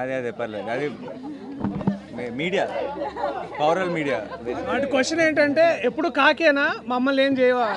అదే పర్లేదు, అది మీడియా, పవరల్ మీడియా. వాటి క్వశ్చన్ ఏంటంటే ఎప్పుడు కాకేనా మమ్మల్ని ఏం చేయవా?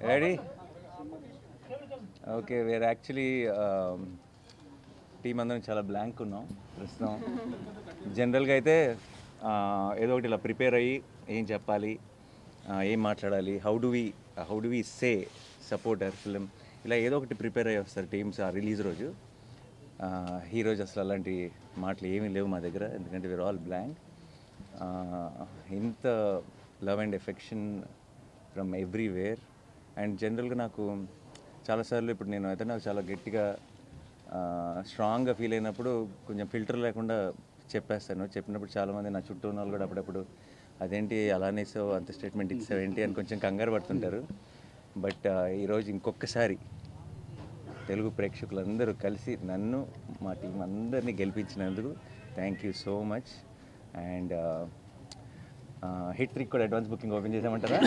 Ready? Okay, where actually team అందరం చాలా బ్లాంక్ ఉన్నాం ప్రస్తుతం. జనరల్గా అయితే ఏదో ఒకటి ఇలా ప్రిపేర్ అయ్యి ఏం చెప్పాలి, ఏం మాట్లాడాలి, how do we say support our film, ఇలా ఏదో ఒకటి ప్రిపేర్ అయ్యి వస్తారు టీమ్స్ ఆ రిలీజ్ రోజు. ఈరోజు అసలు అలాంటి మాటలు ఏమీ లేవు మా దగ్గర, ఎందుకంటే వీఆర్ ఆల్ బ్లాంక్. ఇంత love and affection from everywhere. And జనరల్గా నాకు చాలాసార్లు ఇప్పుడు నేను అయితే నాకు చాలా గట్టిగా స్ట్రాంగ్గా ఫీల్ అయినప్పుడు కొంచెం ఫిల్టర్ లేకుండా చెప్పేస్తాను. చెప్పినప్పుడు చాలామంది నా చుట్టూ ఉన్న వాళ్ళు కూడా అప్పుడప్పుడు అదేంటి అలానే ఇస్తావు, అంత స్టేట్మెంట్ ఇస్తావు ఏంటి అని కొంచెం కంగారు పడుతుంటారు. బట్ ఈరోజు ఇంకొకసారి తెలుగు ప్రేక్షకులందరూ కలిసి నన్ను మా టీం అందరినీ గెలిపించినందుకు thank you so much. And hit 3 కూడా అడ్వాన్స్ బుకింగ్ ఓపెన్ చేసామంటారా?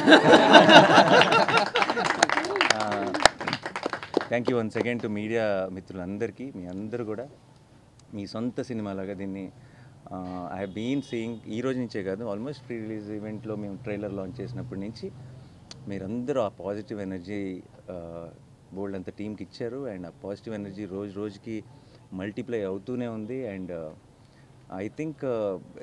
Thank you once again to media మిత్రులందరికీ. మీ అందరూ కూడా మీ సొంత సినిమాలాగా దీన్ని ఐ హ్యావ్ బీన్ సీయింగ్, ఈ రోజు నుంచే కాదు, ఆల్మోస్ట్ ప్రీ రిలీజ్ ఈవెంట్లో మేము ట్రైలర్ లాంచ్ చేసినప్పటి నుంచి మీరందరూ ఆ పాజిటివ్ ఎనర్జీ బోల్డ్ అంత టీంకి ఇచ్చారు. అండ్ ఆ పాజిటివ్ ఎనర్జీ రోజు రోజుకి మల్టిప్లై అవుతూనే ఉంది. అండ్ ఐ థింక్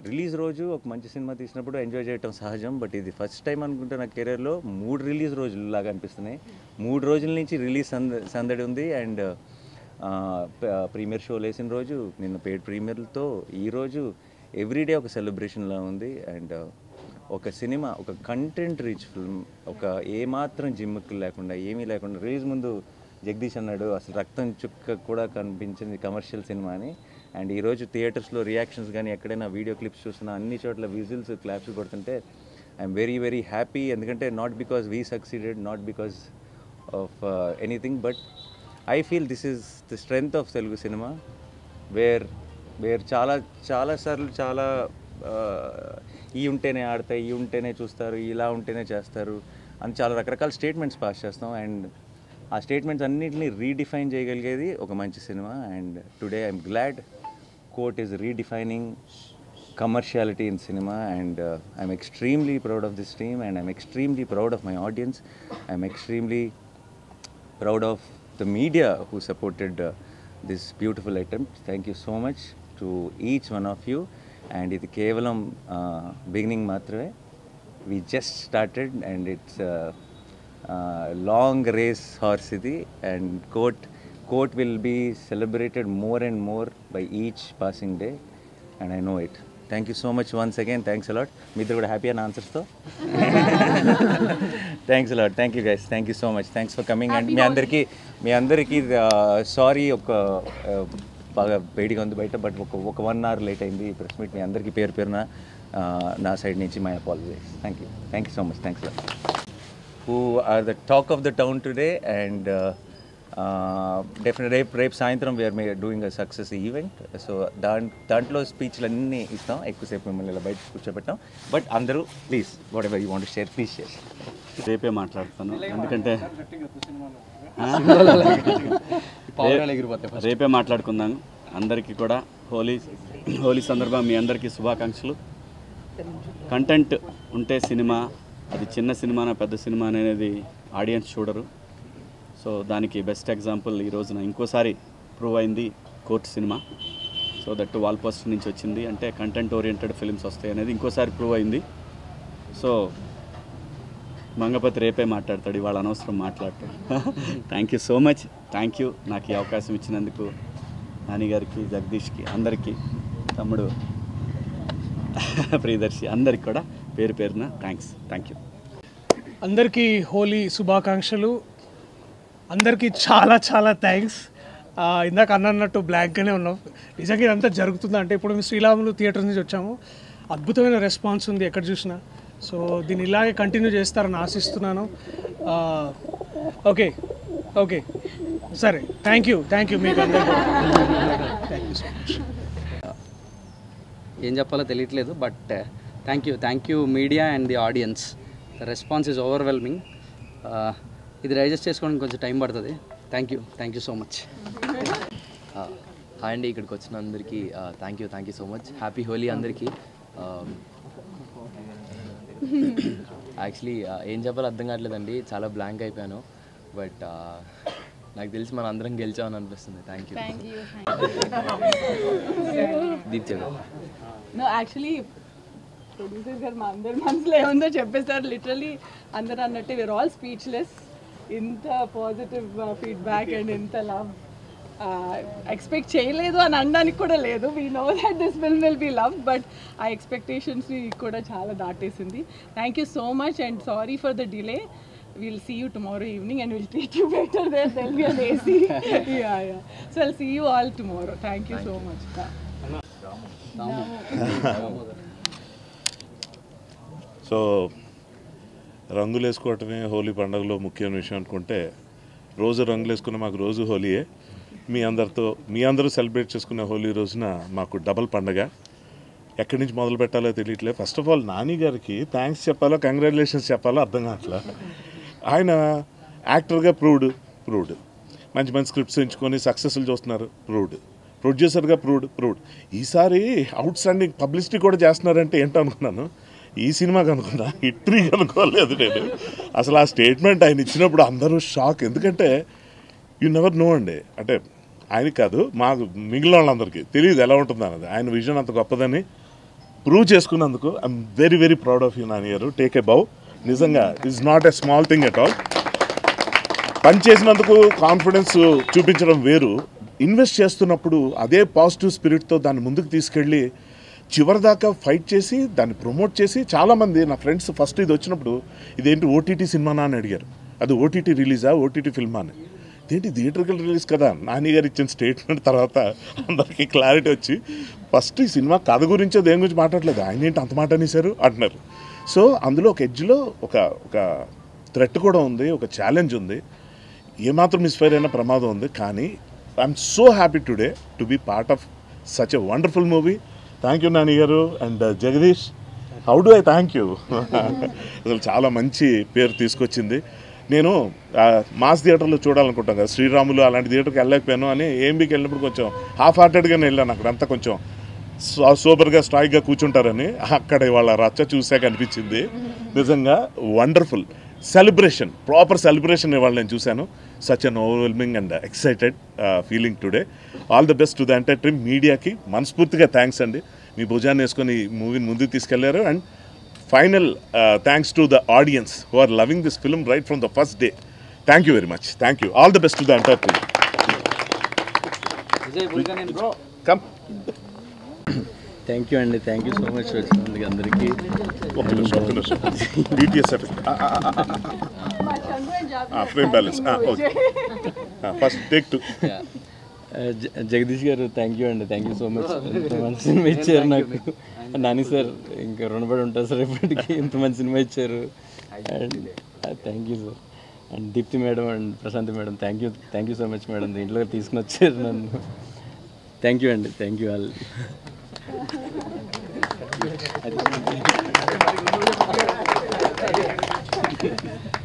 రిలీజ్ రోజు ఒక మంచి సినిమా తీసినప్పుడు ఎంజాయ్ చేయటం సహజం, బట్ ఇది ఫస్ట్ టైం అనుకుంటే నా కెరీర్లో 3 రిలీజ్ రోజులు లాగా అనిపిస్తున్నాయి. 3 రోజుల నుంచి రిలీజ్ సందడి ఉంది. అండ్ ప్రీమియర్ షోలు వేసిన రోజు, నిన్న పెయిడ్ ప్రీమియర్లతో ఈరోజు ఎవ్రీడే ఒక సెలబ్రేషన్లా ఉంది. అండ్ ఒక సినిమా, ఒక కంటెంట్ రిచ్ ఫిల్మ్, ఒక ఏమాత్రం జిమ్ములు లేకుండా ఏమీ లేకుండా, రిలీజ్ ముందు జగదీష్ అన్నాడు అసలు రక్తం చుక్క కూడా కనిపించింది కమర్షియల్ సినిమా అని. అండ్ ఈరోజు థియేటర్స్లో రియాక్షన్స్ కానీ ఎక్కడైనా వీడియో క్లిప్స్ చూసినా అన్ని చోట్ల విజిల్స్ క్లాప్స్ కొడుతుంటే ఐఎమ్ వెరీ వెరీ హ్యాపీ. ఎందుకంటే not because we succeeded, not because of anything, but I feel this is the strength of Telugu cinema, where చాలాసార్లు చాలా ఈ ఉంటేనే ఆడతాయి, ఈ ఉంటేనే చూస్తారు, ఇలా ఉంటేనే చేస్తారు అని చాలా రకరకాల స్టేట్మెంట్స్ పాస్ చేస్తాం. అండ్ ఆ స్టేట్మెంట్స్ అన్నింటినీ రీడిఫైన్ చేయగలిగేది ఒక మంచి cinema. And today I'm glad court is redefining commerciality in cinema, and I'm extremely proud of this team, and I'm extremely proud of my audience. I'm extremely proud of the media who supported this beautiful attempt. Thank you so much to each one of you. And ఇది కేవలం beginning మాత్రమే. We just started and it's long race horse ఇది, and court will be celebrated more and more by each passing day, and I know it. Thank you so much once again. Thanks a lot. మీ ఇద్దరు కూడా happy అని ఆన్సర్స్తో thanks a lot. Thank you guys. Thank you so much. Thanks for coming. And మీ అందరికీ sorry, ఒక బాగా వేడిగా ఉంది బయట, but ఒక 1 hour లేట్ అయింది ప్రెస్ మీట్. మీ అందరికీ పేరున నా సైడ్ నుంచి my apologies. Thank you so much. Thanks lot. Who are the talk of the town today, and definite రేపు సాయంత్రం we are doing a success event. So దాంట్లో స్పీచ్లు అన్నీ ఇస్తాం, ఎక్కువసేపు మిమ్మల్ని ఇలా బయట కూర్చోబెట్టాం. బట్ అందరూ please whatever you want to share, please share. రేపే మాట్లాడుతాను, ఎందుకంటే రేపే మాట్లాడుకుందాను. అందరికీ కూడా హోలీ సందర్భంగా మీ అందరికీ శుభాకాంక్షలు. కంటెంట్ ఉంటే సినిమా, అది చిన్న సినిమానా పెద్ద సినిమా అనేది ఆడియన్స్ చూడరు. సో దానికి బెస్ట్ ఎగ్జాంపుల్ ఈ రోజున ఇంకోసారి ప్రూవ్ అయింది court cinema. So that wall poster నుంచి వచ్చింది, అంటే కంటెంట్ ఓరియంటెడ్ ఫిలిమ్స్ వస్తాయి అనేది ఇంకోసారి ప్రూవ్ అయింది. సో మంగపతి రేపే మాట్లాడతాడు, ఇవాళ అనవసరం మాట్లాడతాడు. Thank you so much. Thank you నాకు ఈ అవకాశం ఇచ్చినందుకు, నాని గారికి, జగదీష్కి, అందరికీ, తమ్ముడు ప్రియదర్శి, అందరికి కూడా పేరున థ్యాంక్స్. Thank you. అందరికీ హోలీ శుభాకాంక్షలు. అందరికీ చాలా చాలా థ్యాంక్స్. ఇందాక అన్నట్టు బ్లాంక్గానే ఉన్నాం. నిజంగా ఇదంతా జరుగుతుందా అంటే, ఇప్పుడు మేము శ్రీరాములు థియేటర్ నుంచి వచ్చాము, అద్భుతమైన రెస్పాన్స్ ఉంది ఎక్కడ చూసినా. సో దీన్ని ఇలాగే కంటిన్యూ చేస్తారని ఆశిస్తున్నాను. ఓకే సరే, థ్యాంక్ యూ మీకు అందరికీ థ్యాంక్ యూ సో మచ్. ఏం చెప్పాలో తెలియట్లేదు, but thank you media and the audience. The response is overwhelming. ఇది డైజెస్ట్ చేసుకోవడానికి కొంచెం టైం పడుతుంది. Thank you so much. Hi అండి, ఇక్కడికి వచ్చిన అందరికీ thank you so much. Happy Holi అందరికీ. యాక్చువల్లీ ఏం చెప్పాలో అర్థం కావట్లేదండి, చాలా బ్లాంక్ అయిపోయాను. బట్ నాకు తెలిసి మన అందరం గెలిచామని అనిపిస్తుంది. Thank you. దీప్ చెప్పండి. నో యాక్చువల్లీ ప్రొడ్యూసర్ గారు మా అందరి మనసులో ఏముందో చెప్పేస్తారు. లిటరలీ అందరు అన్నట్టే వీఆర్ ఆల్ స్పీచ్లెస్. ఇంత పాజిటివ్ ఫీడ్బ్యాక్ అండ్ ఇంత లవ్ ఎక్స్పెక్ట్ చేయలేదు అని అనడానికి కూడా లేదు. We know that this film will be love, but ఆ ఎక్స్పెక్టేషన్స్ని కూడా చాలా దాటేసింది. Thank you so much and sorry for the delay. We'll see you tomorrow evening and we'll treat you better there. There'll be an AC. Yeah. So I'll see you all tomorrow. Thank you so much. So రంగులు వేసుకోవటమే హోలీ పండుగలో ముఖ్యమైన విషయం అనుకుంటే, రోజు రంగులు వేసుకున్న మాకు రోజు హోలీయే. మీ అందరూ సెలబ్రేట్ చేసుకునే హోలీ రోజున మాకు డబల్ పండగ. ఎక్కడి నుంచి మొదలు పెట్టాలో తెలియట్లేదు. ఫస్ట్ ఆఫ్ ఆల్ నాని గారికి థ్యాంక్స్ చెప్పాలో కంగ్రాచులేషన్స్ చెప్పాలో అర్థం కావట్లా. ఆయన యాక్టర్గా ప్రూవ్డ్ మంచి స్క్రిప్ట్స్ ఎంచుకొని సక్సెస్ఫుల్ చూస్తున్నారు, ప్రొడ్యూసర్గా ప్రూవ్డ్. ఈసారి అవుట్ స్టాండింగ్ పబ్లిసిటీ కూడా చేస్తున్నారంటే ఏంటో అనుకున్నాను. ఈ సినిమాకి అనుకున్నా, హిట్రీకి అనుకోలేదు నేను. అసలు ఆ స్టేట్మెంట్ ఆయన ఇచ్చినప్పుడు అందరూ షాక్. ఎందుకంటే యూ నెవర్ నో అండి, అంటే ఆయనకి కాదు మాకు మిగిలిన వాళ్ళందరికీ తెలియదు ఎలా ఉంటుంది అన్నది. ఆయన విజన్ అంత గొప్పదని ప్రూవ్ చేసుకున్నందుకు I'm very very proud of you Nani గారు. టేక్ ఏ బౌ. నిజంగా it's not a small thing at all. పని చేసినందుకు కాన్ఫిడెన్స్ చూపించడం వేరు, ఇన్వెస్ట్ చేస్తున్నప్పుడు అదే పాజిటివ్ స్పిరిట్తో దాన్ని ముందుకు తీసుకెళ్ళి చివరిదాకా ఫైట్ చేసి దాన్ని ప్రమోట్ చేసి, చాలామంది నా ఫ్రెండ్స్ ఫస్ట్ ఇది వచ్చినప్పుడు ఇదేంటి ఓటీటీ సినిమానా అని అడిగారు. అది ఓటీటీ రిలీజా, ఓటీటీ ఫిల్మా అని. ఇదేంటి థియేటర్కల్ రిలీజ్ కదా. నాని గారు ఇచ్చిన స్టేట్మెంట్ తర్వాత అందరికీ క్లారిటీ వచ్చి, ఫస్ట్ ఈ సినిమా కథ గురించో దేని గురించి మాట్లాడలేదు, ఆయన ఏంటి అంత మాట అనేసారు అంటున్నారు. సో అందులో ఒక ఎడ్జ్లో ఒక థ్రెట్ కూడా ఉంది, ఒక ఛాలెంజ్ ఉంది, ఏమాత్రం మిస్ఫైర్ అయినా ప్రమాదం ఉంది. కానీ I'm so happy today to be part of such a wonderful movie. Thank you Nani garu and Jagadish. How do I thank you. అసలు చాలా మంచి పేరు తీసుకొచ్చింది. నేను మాస్ థియేటర్లో చూడాలనుకుంటాను కదా, శ్రీరాములు అలాంటి థియేటర్కి వెళ్ళలేకపోయాను అని ఏఎంబీకి వెళ్ళినప్పుడు కొంచెం హాఫ్ హార్టెడ్గానే వెళ్ళాను. అక్కడంతా కొంచెం సూపర్గా స్ట్రాయిక్గా కూర్చుంటారని. అక్కడ వాళ్ళ రచ్చ చూసాక అనిపించింది నిజంగా వండర్ఫుల్ సెలబ్రేషన్, ప్రాపర్ సెలబ్రేషన్ ఇవాళ నేను చూశాను. Such an overwhelming and excited feeling today. All the best to the entire team. మీడియాకి మనస్ఫూర్తిగా థ్యాంక్స్ అండి, మీ భుజాన్ని వేసుకొని ఈ మూవీని ముందుకు తీసుకెళ్లారు. And final thanks to the audience who are loving this film right from the first day. Thank you very much. Thank you. All the best to the entire team. Come. Thank you అండి, thank you so much వచ్చినందుకు అందరికీ. ఒక్క నిమిషం. DTS effect. Frame balance. Okay. First take two. Jagadish గారు thank you అండి, thank you so much. ఇంత మంచి cinema ఇచ్చారు నాకు. నాని సార్ ఇంకా రుణపడి ఉంటారు సార్ ఇప్పటికీ, ఇంత మంచి సినిమా ఇచ్చారు. And thank you sir. And Deepti madam and Prashanti madam thank you so much madam, దీంట్లో తీసుకుని వచ్చారు నన్ను. థ్యాంక్ యూ అండి, థ్యాంక్ యూ ఆల్.